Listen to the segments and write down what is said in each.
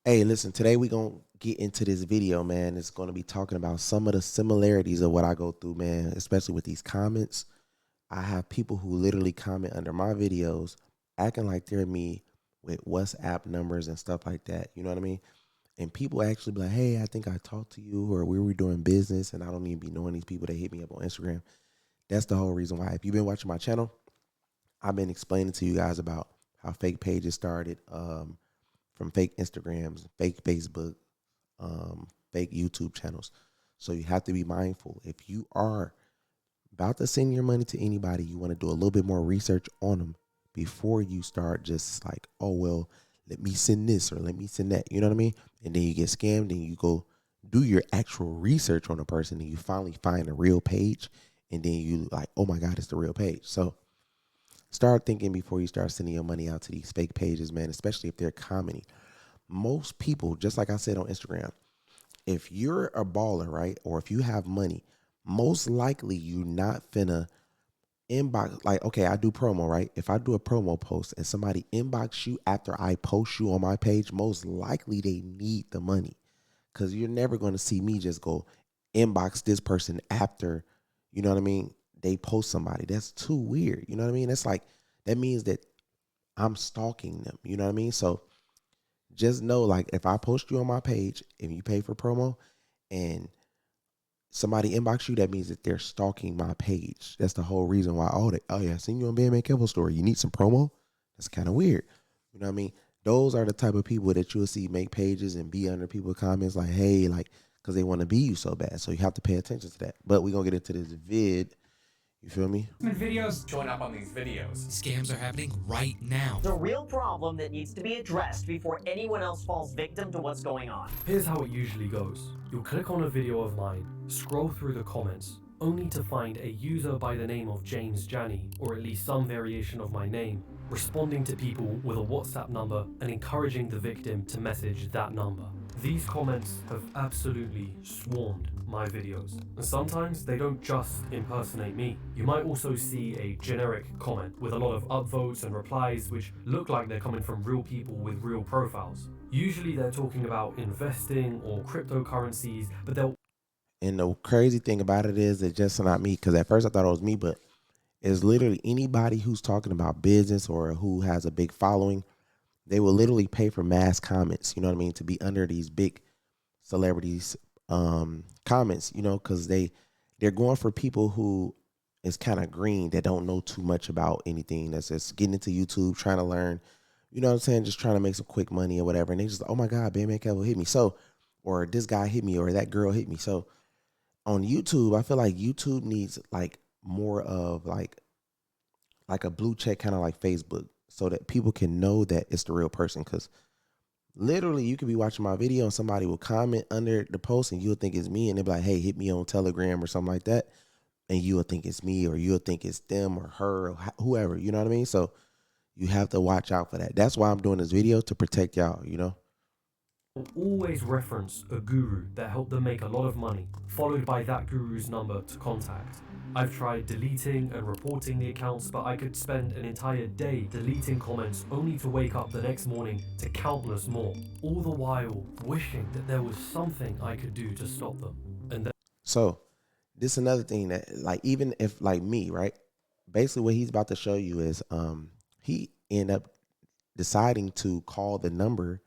Hey, listen, today we going to get into this video, man. It's going to be talking about some of the similarities of what I go through, man, especially with these comments. I have people who literally comment under my videos acting like they're me with WhatsApp numbers and stuff like that. You know what I mean? And people actually be like, hey, I think I talked to you or we were doing business and I don't even be knowing these people that hit me up on Instagram. That's the whole reason why. If you've been watching my channel, I've been explaining to you guys about how fake pages started, from fake Instagrams, fake Facebook, fake YouTube channels. So you have to be mindful. If you are about to send your money to anybody, you want to do a little bit more research on them before you start just like, oh, well, let me send this or let me send that. You know what I mean? And then you get scammed and you go do your actual research on a person and you finally find a real page. And then you like, oh my God, it's the real page. So start thinking before you start sending your money out to these fake pages, man, especially if they're commenting. Most people, just like I said on Instagram, if you're a baller, right, or if you have money, most likely you're not finna inbox. Like, okay, I do promo, right? If I do a promo post and somebody inbox you after I post you on my page, most likely they need the money because you're never going to see me just go inbox this person after, you know what I mean? They post somebody. That's too weird. You know what I mean? That's like, that means that I'm stalking them. You know what I mean? So just know, like, if I post you on my page, if you pay for promo and somebody inbox you, that means that they're stalking my page. That's the whole reason why. Oh yeah, I seen you on bandmankevo story. You need some promo? That's kind of weird. You know what I mean? Those are the type of people that you'll see make pages and be under people's comments like, hey, like, because they want to be you so bad. So you have to pay attention to that. But we're going to get into this vid. You feel me? Videos showing up on these videos. Scams are happening right now. It's a real problem that needs to be addressed before anyone else falls victim to what's going on. Here's how it usually goes. You'll click on a video of mine, scroll through the comments, only to find a user by the name of James Janney, or at least some variation of my name, responding to people with a WhatsApp number and encouraging the victim to message that number. These comments have absolutely swarmed my videos, and sometimes they don't just impersonate me. You might also see a generic comment with a lot of upvotes and replies which look like they're coming from real people with real profiles. Usually they're talking about investing or cryptocurrencies, but they'll And the crazy thing about it is it's just not me, because at first I thought it was me, but it's literally anybody who's talking about business or who has a big following. They will literally pay for mass comments, you know what I mean, to be under these big celebrities comments, you know, because they're going for people who is kind of green, that don't know too much about anything, that's just getting into YouTube, trying to learn, you know what I'm saying, just trying to make some quick money or whatever. And they just, oh my God, Bandman Kevo hit me. So, or this guy hit me, or that girl hit me. So on YouTube, I feel like YouTube needs like more of like a blue check, kind of like Facebook, so that people can know that it's the real person. Because literally, you could be watching my video and somebody will comment under the post and you'll think it's me, and they'll be like, hey, hit me on Telegram or something like that. And you'll think it's me, or you'll think it's them or her or whoever, you know what I mean? So you have to watch out for that. That's why I'm doing this video, to protect y'all, you know? always reference a guru that helped them make a lot of money, followed by that guru's number to contact. I've tried deleting and reporting the accounts, but I could spend an entire day deleting comments only to wake up the next morning to countless more, all the while wishing that there was something I could do to stop them. And So this is another thing that, like, even if like me, right? Basically what he's about to show you is he ended up deciding to call the number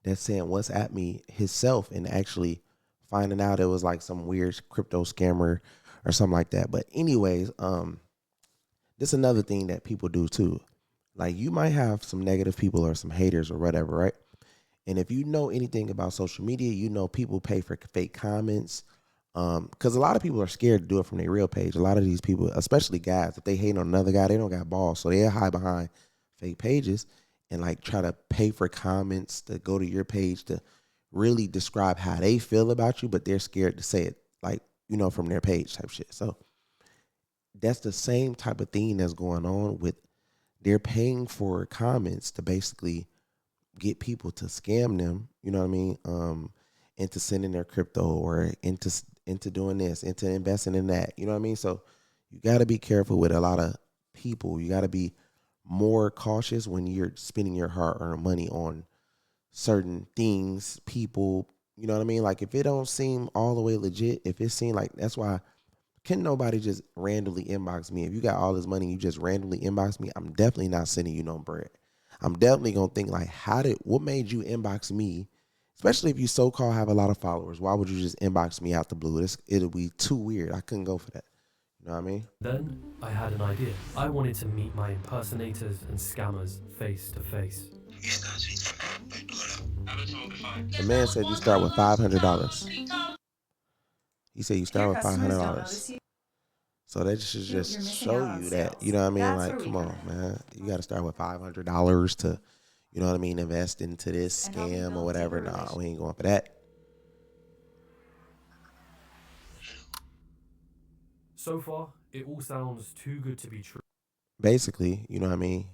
that's saying what's at me himself, and actually finding out it was like some weird crypto scammer or something like that. But anyways, this is another thing that people do too. Like, you might have some negative people or some haters or whatever, right? And if you know anything about social media, you know people pay for fake comments. Because a lot of people are scared to do it from their real page. A lot of these people, especially guys, if they hate on another guy, they don't got balls. So they'll hide behind fake pages and like try to pay for comments to go to your page to really describe how they feel about you, but they're scared to say it, like, you know, from their page type shit. So that's the same type of thing that's going on with, they're paying for comments to basically get people to scam them, you know what I mean? Into sending their crypto, or into doing this, into investing in that, you know what I mean? So you got to be careful with a lot of people. You got to be more cautious when you're spending your hard-earned money on certain things, people, you know what I mean? Like if it don't seem all the way legit, if it seem like, that's why can nobody just randomly inbox me. If you got all this money, you just randomly inbox me, I'm definitely not sending you no bread. I'm definitely gonna think like, what made you inbox me? Especially if you so-called have a lot of followers. Why would you just inbox me out the blue? It'll be too weird. I couldn't go for that. You know what I mean? Then I had an idea. I wanted to meet my impersonators and scammers face to face. The man said you start with $500. He said you start with $500. So that should just show you that, you know what I mean? Like, come on, man. You got to start with $500 to, you know what I mean, invest into this scam or whatever. No, we ain't going for that. So far, it all sounds too good to be true. Basically, you know what I mean?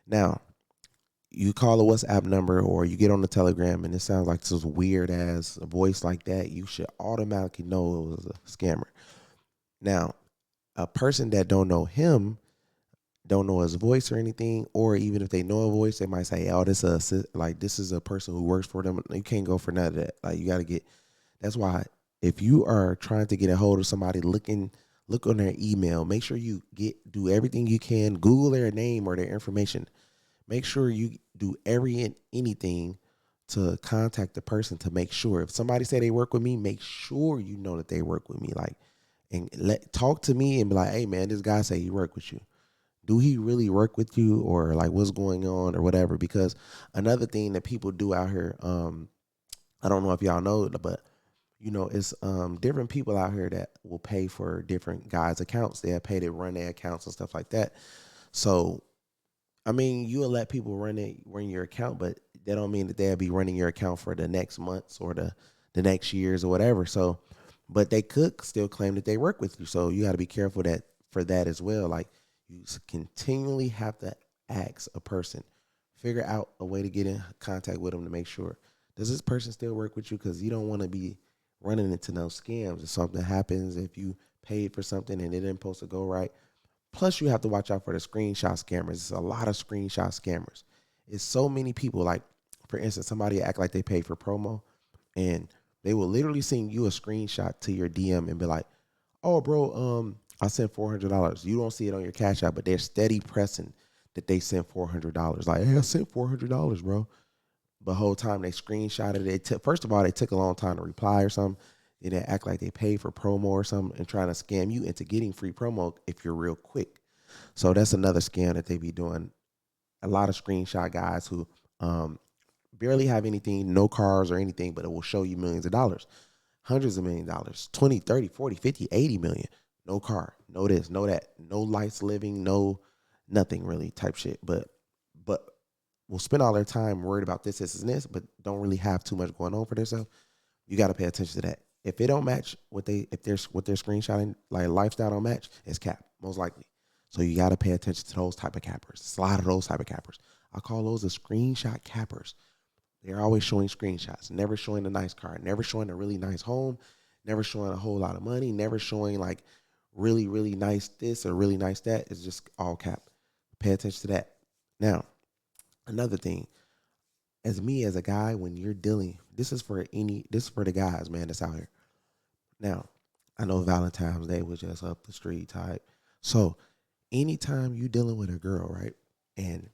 Now, you call a WhatsApp number or you get on the Telegram and it sounds like this weird ass voice like that, you should automatically know it was a scammer. Now, a person that don't know him, don't know his voice or anything, or even if they know a voice, they might say, "Oh, this is a person who works for them." You can't go for none of that. Like you got to get. That's why if you are trying to get a hold of somebody, look on their email. Make sure you do everything you can. Google their name or their information. Make sure you do anything to contact the person to make sure. If somebody say they work with me, make sure you know that they work with me. Like, and talk to me and be like, "Hey man, this guy say he work with you. Do he really work with you, or like what's going on or whatever?" Because another thing that people do out here, I don't know if y'all know, but you know, it's different people out here that will pay for different guys' accounts. They'll pay to run their accounts and stuff like that. So I mean, you'll let people run your account, but that don't mean that they'll be running your account for the next months or the next years or whatever. So, but they could still claim that they work with you. So you got to be careful that for that as well. Like you continually have to ask a person, figure out a way to get in contact with them to make sure, does this person still work with you? Because you don't want to be running into no scams. If something happens, if you paid for something and it didn't supposed to go right. Plus, you have to watch out for the screenshot scammers. There's a lot of screenshot scammers. It's so many people. Like, for instance, somebody act like they paid for promo, and they will literally send you a screenshot to your DM and be like, "Oh, bro, I sent $400. You don't see it on your Cash App, but they're steady pressing that they sent $400. Like, hey, I sent $400, bro." The whole time they screenshotted it. First of all, they took a long time to reply or something. Then they act like they paid for promo or something and trying to scam you into getting free promo if you're real quick. So that's another scam that they be doing. A lot of screenshot guys who barely have anything, no cars or anything, but it will show you millions of dollars, hundreds of millions of dollars, 20, 30, 40, 50, 80 million. No car, no this, no that, no lights living, no nothing really type shit. But will spend all their time worried about this, and this, but don't really have too much going on for themselves. You got to pay attention to that. If it don't match what they're screenshotting, like lifestyle don't match, it's cap, most likely. So you got to pay attention to those type of cappers. It's a lot of those type of cappers. I call those the screenshot cappers. They're always showing screenshots, never showing a nice car, never showing a really nice home, never showing a whole lot of money, never showing like really, really nice this or really nice that. It's just all cap. Pay attention to that. Now, another thing, as a guy, when you're dealing, this is for the guys, man, that's out here. Now, I know Valentine's Day was just up the street type. So anytime you dealing with a girl, right, and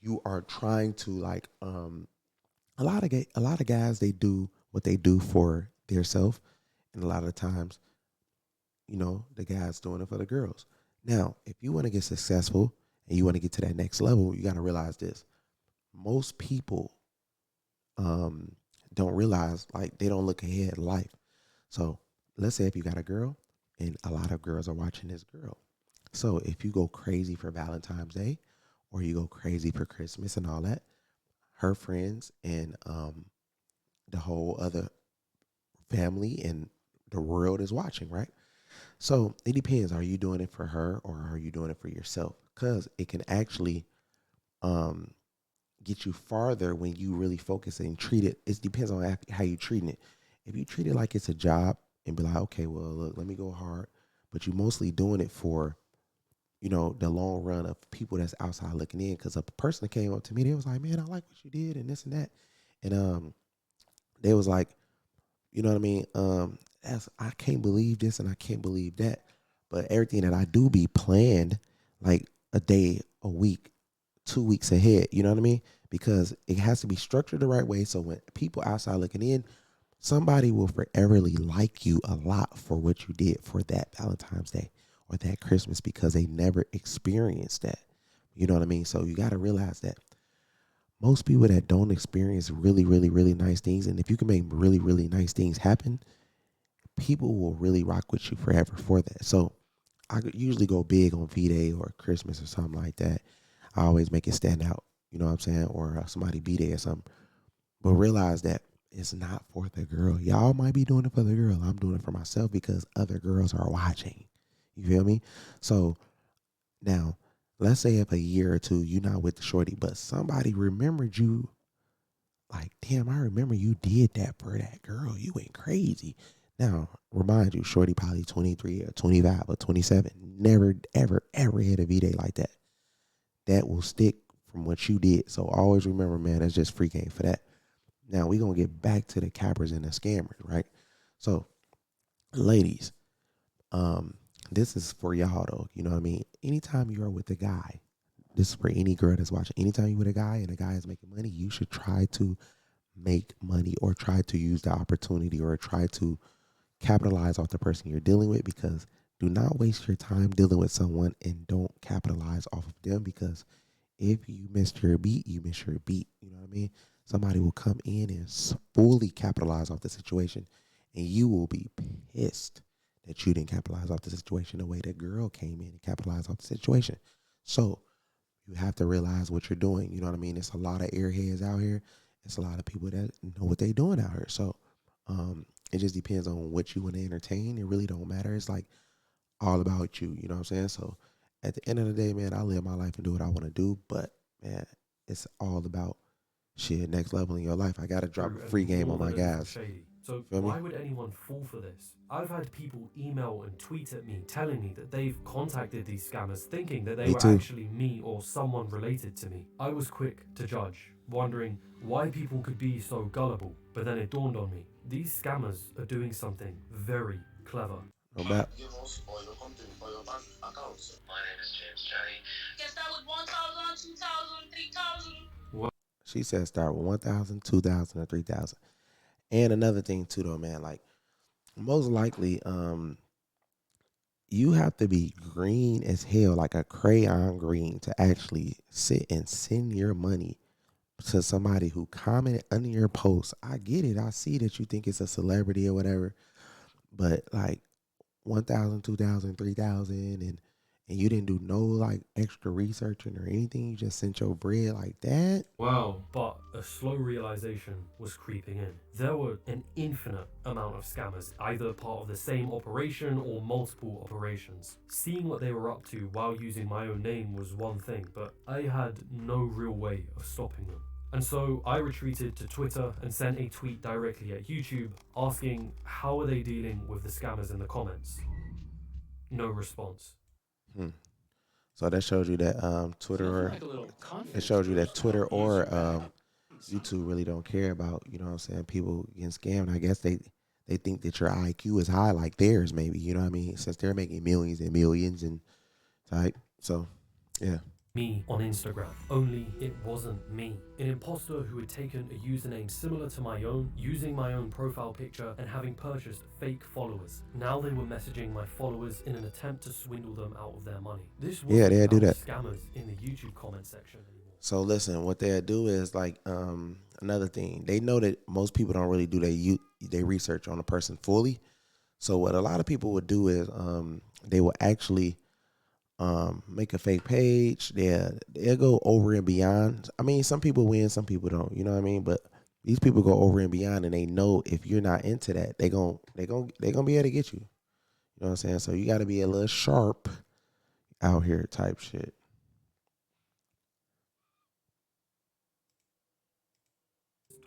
you are trying to like, a lot of guys, they do what they do for their self, and a lot of times, you know, the guys doing it for the girls. Now, if you want to get successful and you want to get to that next level, you got to realize this. Most people don't realize, like, they don't look ahead in life. So let's say if you got a girl and a lot of girls are watching this girl. So if you go crazy for Valentine's Day or you go crazy for Christmas and all that, her friends and the whole other family and the world is watching, right? So it depends. Are you doing it for her or are you doing it for yourself? Because it can actually get you farther when you really focus and treat it. It depends on how you treating it. If you treat it like it's a job and be like, okay, well, look, let me go hard, but you mostly doing it for, you know, the long run of people that's outside looking in. Because a person that came up to me, they was like, man, I like what you did and this and that. And they was like, you know what I mean? I can't believe this and I can't believe that. But everything that I do be planned like a day, a week, 2 weeks ahead. You know what I mean? Because it has to be structured the right way. So when people outside looking in, somebody will foreverly like you a lot for what you did for that Valentine's Day or that Christmas because they never experienced that. You know what I mean? So you got to realize that most people that don't experience really, really, really nice things, and if you can make really, really nice things happen, people will really rock with you forever for that. So I usually go big on V-Day or Christmas or something like that. I always make it stand out, you know what I'm saying? Or somebody B-Day or something. But realize that it's not for the girl. Y'all might be doing it for the girl. I'm doing it for myself because other girls are watching. You feel me? So now, let's say if a year or two you're not with the shorty, but somebody remembered you. Like, damn, I remember you did that for that girl. You went crazy. Now, remind you, shorty probably 23 or 25 or 27. Never, ever, ever had a V-Day like that. That will stick from what you did. So always remember, man, that's just free game for that. Now, we're going to get back to the cappers and the scammers, right? So, ladies, this is for y'all, though. You know what I mean? Anytime you're with a guy, this is for any girl that's watching. Anytime you're with a guy and a guy is making money, you should try to make money or try to use the opportunity or try to capitalize off the person you're dealing with, because do not waste your time dealing with someone and don't capitalize off of them, because if you missed your beat, you miss your beat. You know what I mean? Somebody will come in and fully capitalize off the situation, and you will be pissed that you didn't capitalize off the situation the way that girl came in and capitalized off the situation. So you have to realize what you're doing. You know what I mean? It's a lot of airheads out here. It's a lot of people that know what they're doing out here. So it just depends on what you want to entertain. It really don't matter. It's like all about you. You know what I'm saying? So at the end of the day, man, I live my life and do what I want to do. But, man, it's all about shit, next level in your life. I got to drop a free game on my guys. So Feel me? why would anyone fall for this? I've had people email and tweet at me telling me that they've contacted these scammers thinking that they Me were too. actually me or someone related to me. I was quick to judge, wondering why people could be so gullible, but then it dawned on me. These scammers are doing something very clever. No doubt. Give us or your company or your bank account. My name is James Johnny. Guess that was 1,000, 2,000, 3,000. She said start with 1,000, 2,000, or 3,000. And another thing too, though, man, like most likely, you have to be green as hell, like a crayon green, to actually sit and send your money to somebody who commented under your post. I get it. I see that you think it's a celebrity or whatever, but like 1,000, 2,000, 3,000, and you didn't do no like extra researching or anything. You just sent your bread like that. Wow. But a slow realization was creeping in. There were an infinite amount of scammers, either part of the same operation or multiple operations. Seeing what they were up to while using my own name was one thing, but I had no real way of stopping them. And so I retreated to Twitter and sent a tweet directly at YouTube asking how are they dealing with the scammers in the comments. No response. So that shows you that Twitter, it shows you that Twitter or YouTube really don't care about, you know what I'm saying, people getting scammed. I guess they think that your IQ is high like theirs, maybe, you know what I mean, since they're making millions and millions and type. So, yeah. Me on Instagram, only it wasn't me. An imposter who had taken a username similar to my own, using my own profile picture and having purchased fake followers. Now they were messaging my followers in an attempt to swindle them out of their money. This wasn't they do about that. scammers in the YouTube comment section anymore. So listen, what they'll do is like another thing. They know that most people don't really do their research on a person fully. So what a lot of people would do is they will actually make a fake page. They'll go over and beyond. I mean, some people win, some people don't. You know what I mean? But these people go over and beyond, and they know if you're not into that, they gonna be able to get you. You know what I'm saying? So you got to be a little sharp out here, type shit.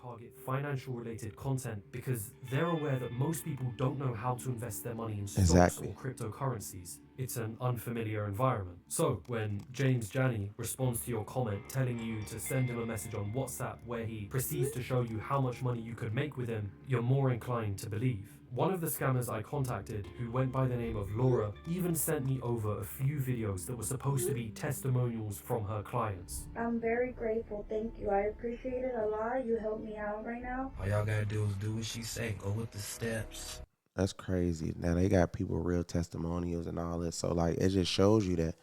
target financial related content because they're aware that most people don't know how to invest their money in stocks Exactly. or cryptocurrencies. It's an unfamiliar environment. So when James Janney responds to your comment telling you to send him a message on WhatsApp where he proceeds to show you how much money you could make with him, you're more inclined to believe. One of the scammers I contacted, who went by the name of Laura, even sent me over a few videos that were supposed to be testimonials from her clients. I'm very grateful, thank you. I appreciate it a lot. You helped me out right now. All y'all gotta do is do what she say. Go with the steps. That's crazy. Now they got people real testimonials and all this. So like it just shows you that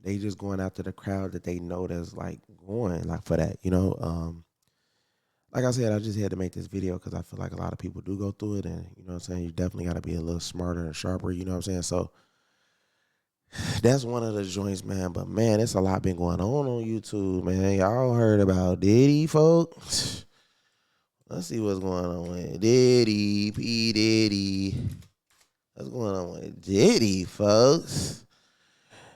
they just going after the crowd that they know that's like going like for that, you know. Like I said, I just had to make this video because I feel like a lot of people do go through it, and you know what I'm saying, you definitely got to be a little smarter and sharper, you know what I'm saying? So that's one of the joints, man. But man, it's a lot been going on YouTube, man. Y'all heard about Diddy, folks? Let's see what's going on with Diddy, P. Diddy. What's going on with Diddy, folks?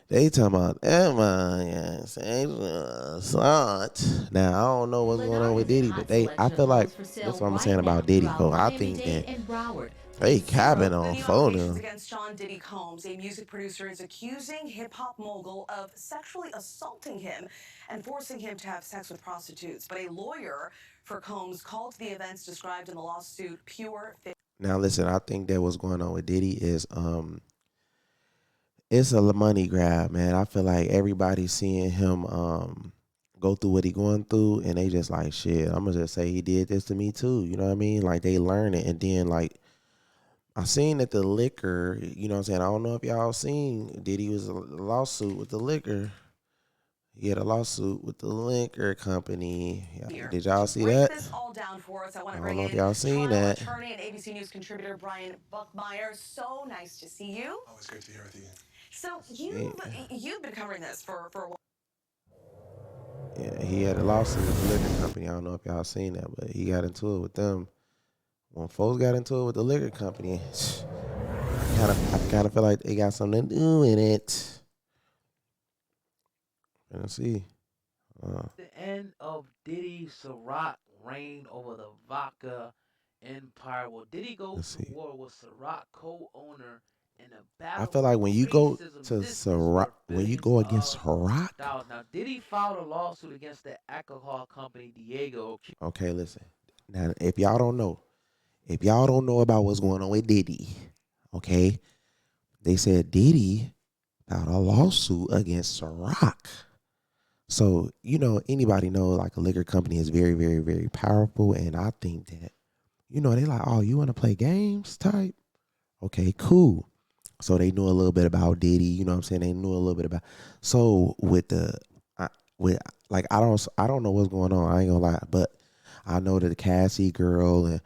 They talking about that man, assault. Now I don't know what's going on with Diddy, but I feel like that's what I'm saying about Diddy. I think that they capping on phone. Against Sean Diddy Combs, a music producer is accusing hip-hop mogul of sexually assaulting him and forcing him to have sex with prostitutes. But a lawyer for Combs called the events described in the lawsuit pure fiction. Now listen, I think that what's going on with Diddy is it's a money grab, man. I feel like everybody's seeing him go through what he going through, and they just like, shit, I'm gonna just say he did this to me too. You know what I mean? Like they learn it, and then like I seen that the liquor, you know what I'm saying? I don't know if y'all seen Diddy was a lawsuit with the liquor. He had a lawsuit with the liquor company. Did y'all see that? This all down for us. I want to I bring don't know if in y'all seen trial that. attorney and ABC News contributor Brian Buckmeyer. So nice to see you. Always great to be here with you. So you've been covering this for a while. Yeah, he had a lawsuit with the liquor company. I don't know if y'all seen that, but he got into it with them. When folks got into it with the liquor company, I kind of feel like they got something to do in it. Let's see. The end of Diddy Ciroc reign over the vodka empire. Well, Diddy goes to war with Ciroc co-owner in a battle. I feel like when you go to Ciroc, when you go against Ciroc. Now, Diddy filed a lawsuit against the alcohol company Diego. Okay, listen. Now, if y'all don't know about what's going on with Diddy, okay, they said Diddy filed a lawsuit against Ciroc. So, you know, anybody know like a liquor company is very, very, very powerful. And I think that, you know, they like, oh, you want to play games type? Okay, cool. So they knew a little bit about Diddy, you know what I'm saying? They knew a little bit about. So with I don't know what's going on. I ain't gonna lie, but I know that the Cassie girl and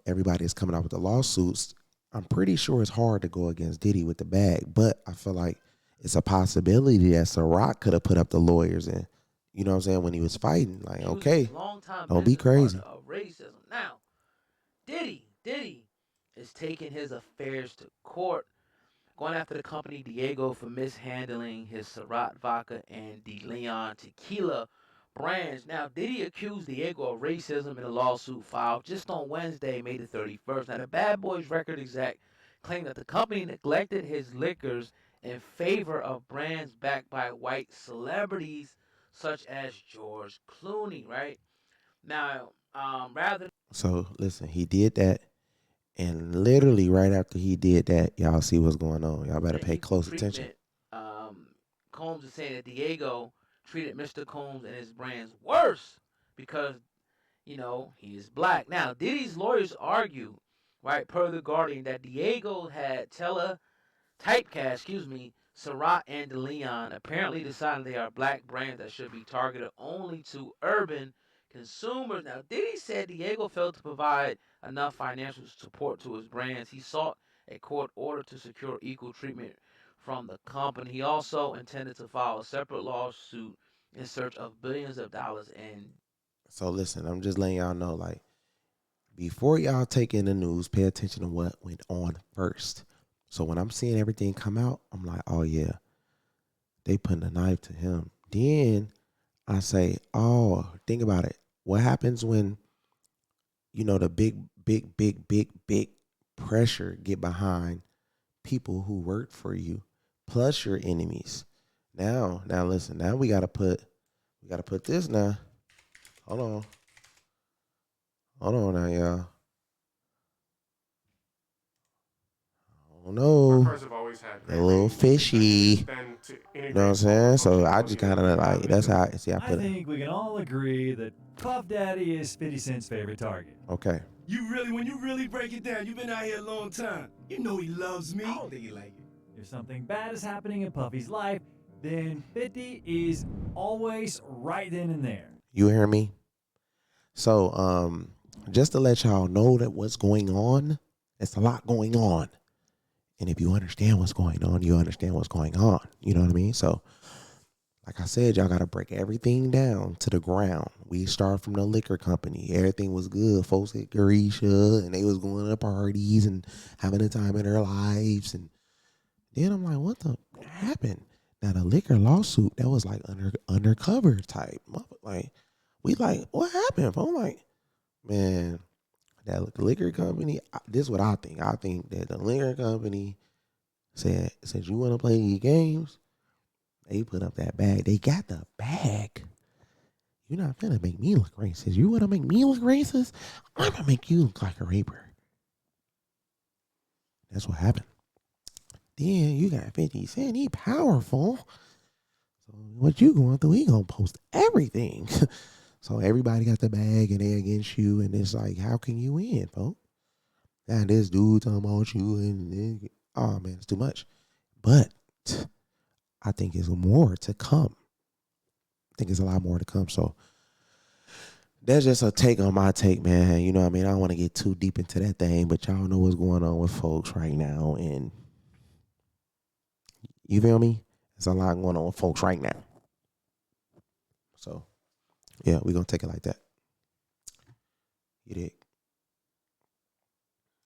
everybody is coming out with the lawsuits. I'm pretty sure it's hard to go against Diddy with the bag, but I feel like it's a possibility that Ciroc could have put up the lawyers and, you know what I'm saying, when he was fighting. Like, okay, don't be crazy. Of racism. Now, Diddy is taking his affairs to court, going after the company Diego for mishandling his Ciroc vodka and De Leon tequila brands. Now, Diddy accused Diego of racism in a lawsuit filed just on Wednesday, May the 31st. Now, the Bad Boys record exec claimed that the company neglected his liquors in favor of brands backed by white celebrities such as George Clooney, right? Now, So, listen, he did that, and literally right after he did that, y'all see what's going on. Y'all better pay close attention. Combs is saying that Diego treated Mr. Combs and his brands worse because, you know, he is black. Now, Diddy's lawyers argue, right, per the Guardian, that Diego had typecast, Ciroc and De Leon, apparently deciding they are black brands that should be targeted only to urban consumers. Now, Diddy said Diego failed to provide enough financial support to his brands. He sought a court order to secure equal treatment from the company. He also intended to file a separate lawsuit in search of billions of dollars in. So listen, I'm just letting y'all know, like, before y'all take in the news, pay attention to what went on first. So when I'm seeing everything come out, I'm like, oh yeah, they putting a knife to him. Then I say, oh, think about it. What happens when the big pressure get behind people who work for you, plus your enemies. Now listen. Now we gotta put this now. Hold on now, y'all. Oh no, a little fishy. You know what I'm saying? So I just kind of like, that's how I see. I put it. think we can all agree that Puff Daddy is 50 Cent's favorite target. Okay. When you really break it down, you've been out here a long time. You know he loves me. I don't think he like it. If something bad is happening in Puffy's life, then 50 is always right then and there. You hear me? So, just to let y'all know that what's going on, it's a lot going on. And if you understand what's going on, you understand what's going on. You know what I mean? So, like I said, y'all got to break everything down to the ground. We start from the liquor company. Everything was good. Folks at Garisha, and they was going to parties and having a time in their lives. And then I'm like, what the happened? Now, the liquor lawsuit, that was like undercover type. Like, we like, what happened? I'm like, man, that liquor company, this is what I think. I think that the liquor company said, since you want to play your games, they put up that bag. They got the bag. You're not gonna make me look racist. You want to make me look racist? I'm going to make you look like a raper. That's what happened. Then you got 50 Cent. He powerful. So what you going through, he going to post everything. So everybody got the bag and they against you. And it's like, how can you win, folks? Now this dude talking about you. And oh, man, it's too much. But I think there's more to come. I think there's a lot more to come. So that's just a take on my take, man. You know what I mean? I don't want to get too deep into that thing, but y'all know what's going on with folks right now. And you feel me? There's a lot going on with folks right now. So, yeah, we're going to take it like that. You dig?